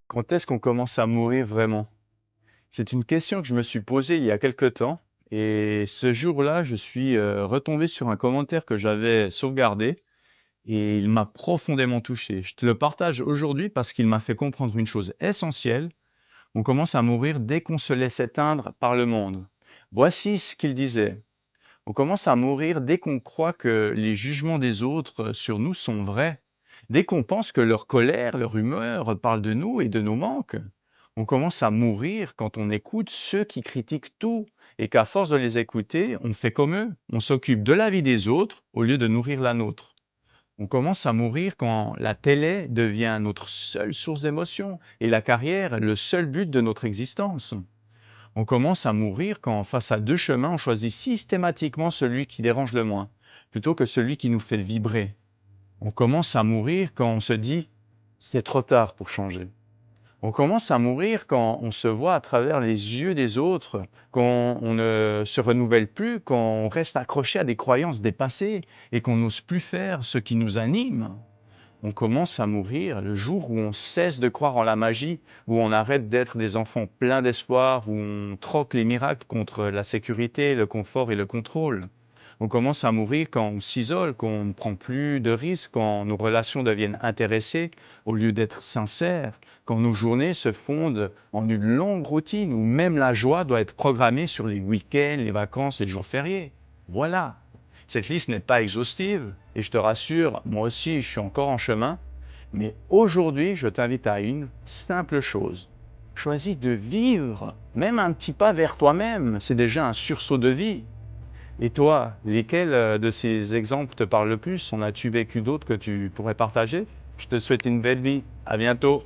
Quand est-ce qu'on commence à mourir vraiment? C'est une question que je me suis posée il y a quelque temps et ce jour-là, je suis, retombé sur un commentaire que j'avais sauvegardé et il m'a profondément touché. Je te le partage aujourd'hui parce qu'il m'a fait comprendre une chose essentielle: on commence à mourir dès qu'on se laisse éteindre par le monde. Voici ce qu'il disait: on commence à mourir dès qu'on croit que les jugements des autres sur nous sont vrais, dès qu'on pense que leur colère, leur humeur parlent de nous et de nos manques. On commence à mourir quand on écoute ceux qui critiquent tout et qu'à force de les écouter, on fait comme eux. On s'occupe de la vie des autres au lieu de nourrir la nôtre. On commence à mourir quand la télé devient notre seule source d'émotion et la carrière le seul but de notre existence. On commence à mourir quand, face à deux chemins, on choisit systématiquement celui qui dérange le moins, plutôt que celui qui nous fait vibrer. On commence à mourir quand on se dit c'est trop tard pour changer. On commence à mourir quand on se voit à travers les yeux des autres, quand on ne se renouvelle plus, quand on reste accroché à des croyances dépassées et qu'on n'ose plus faire ce qui nous anime. On commence à mourir le jour où on cesse de croire en la magie, où on arrête d'être des enfants pleins d'espoir, où on troque les miracles contre la sécurité, le confort et le contrôle. On commence à mourir quand on s'isole, quand on ne prend plus de risques, quand nos relations deviennent intéressées au lieu d'être sincères, quand nos journées se fondent en une longue routine où même la joie doit être programmée sur les week-ends, les vacances et les jours fériés. Voilà. Cette liste n'est pas exhaustive et je te rassure, moi aussi je suis encore en chemin, mais aujourd'hui je t'invite à une simple chose. Choisis de vivre, même un petit pas vers toi-même, c'est déjà un sursaut de vie. Et toi, lesquels de ces exemples te parlent le plus? En as-tu vécu d'autres que tu pourrais partager? Je te souhaite une belle vie. À bientôt.